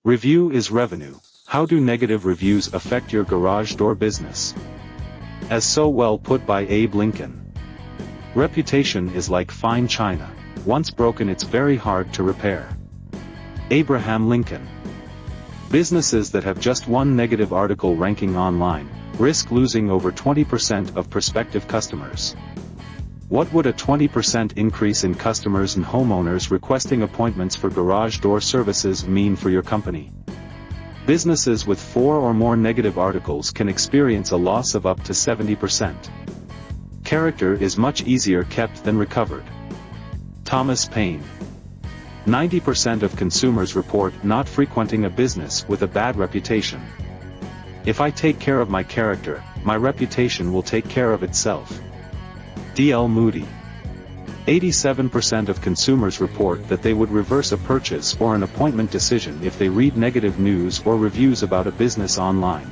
Review is revenue. How do negative reviews affect your garage door business? As so well put by Abe Lincoln. Reputation is like fine china. Once broken, it's very hard to repair. Abraham Lincoln. Businesses that have just one negative article ranking online risk losing over 20% of prospective customers. What would a 20% increase in customers and homeowners requesting appointments for garage door services mean for your company? Businesses with 4 or more negative articles can experience a loss of up to 70%. Character is much easier kept than recovered. Thomas Paine. 90% of consumers report not frequenting a business with a bad reputation. If I take care of my character, my reputation will take care of itself. D.L. Moody. 87% of consumers report that they would reverse a purchase or an appointment decision if they read negative news or reviews about a business online.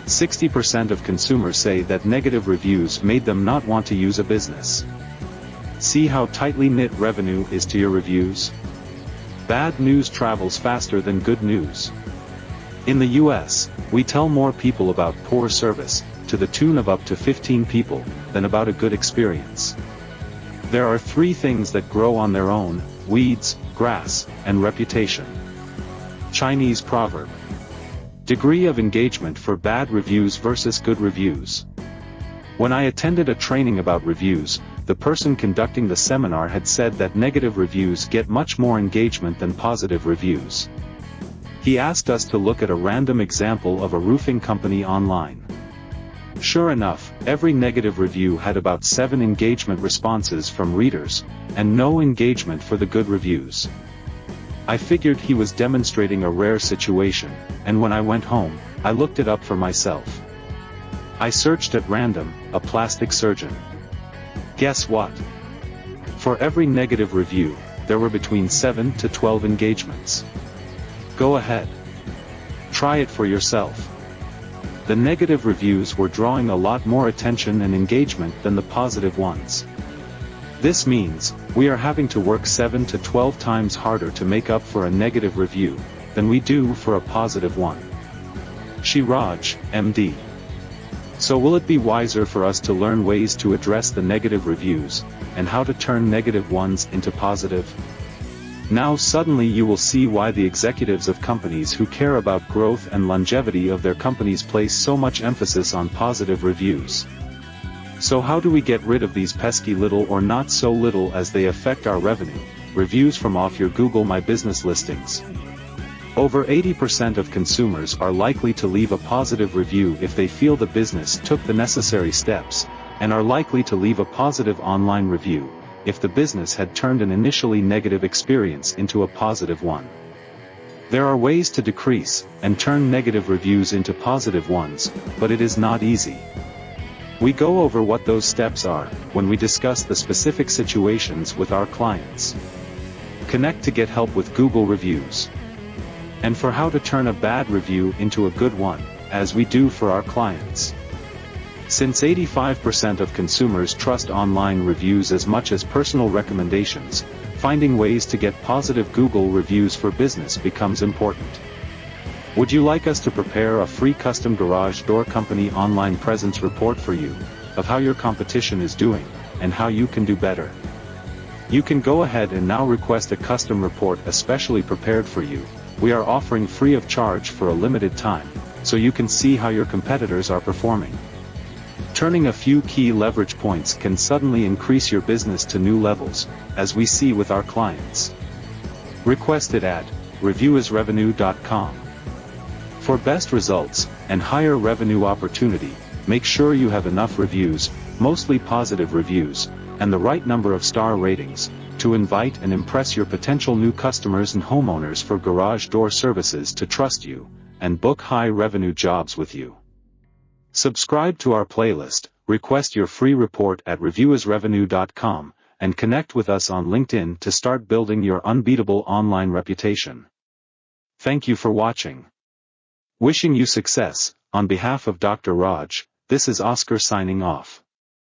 60% of consumers say that negative reviews made them not want to use a business. See how tightly knit revenue is to your reviews? Bad news travels faster than good news. In the US, we tell more people about poor service, to the tune of up to 15 people, than about a good experience. There are 3 things that grow on their own: weeds, grass, and reputation. Chinese proverb. Degree of engagement for bad reviews versus good reviews. When I attended a training about reviews, the person conducting the seminar had said that negative reviews get much more engagement than positive reviews. He asked us to look at a random example of a roofing company online. Sure enough, every negative review had about 7 engagement responses from readers, and no engagement for the good reviews. I figured he was demonstrating a rare situation, and when I went home, I looked it up for myself. I searched at random, a plastic surgeon. Guess what? For every negative review, there were between 7 to 12 engagements. Go ahead. Try it for yourself. The negative reviews were drawing a lot more attention and engagement than the positive ones. This means, we are having to work 7 to 12 times harder to make up for a negative review, than we do for a positive one. Shiraj, MD. So will it be wiser for us to learn ways to address the negative reviews, and how to turn negative ones into positive? Now suddenly you will see why the executives of companies who care about growth and longevity of their companies place so much emphasis on positive reviews. So how do we get rid of these pesky little or not so little as they affect our revenue, reviews from off your Google My Business listings? Over 80% of consumers are likely to leave a positive review if they feel the business took the necessary steps, and are likely to leave a positive online review if the business had turned an initially negative experience into a positive one. There are ways to decrease and turn negative reviews into positive ones, but it is not easy. We go over what those steps are when we discuss the specific situations with our clients. Connect to get help with Google reviews. And for how to turn a bad review into a good one, as we do for our clients. Since 85% of consumers trust online reviews as much as personal recommendations, finding ways to get positive Google reviews for business becomes important. Would you like us to prepare a free custom garage door company online presence report for you, of how your competition is doing, and how you can do better? You can go ahead and now request a custom report especially prepared for you. We are offering free of charge for a limited time, so you can see how your competitors are performing. Turning a few key leverage points can suddenly increase your business to new levels, as we see with our clients. Request it at reviewisrevenue.com. For best results, and higher revenue opportunity, make sure you have enough reviews, mostly positive reviews, and the right number of star ratings, to invite and impress your potential new customers and homeowners for garage door services to trust you, and book high revenue jobs with you. Subscribe to our playlist, request your free report at reviewisrevenue.com, and connect with us on LinkedIn to start building your unbeatable online reputation. Thank you for watching. Wishing you success, on behalf of Dr. Raj, this is Oscar signing off.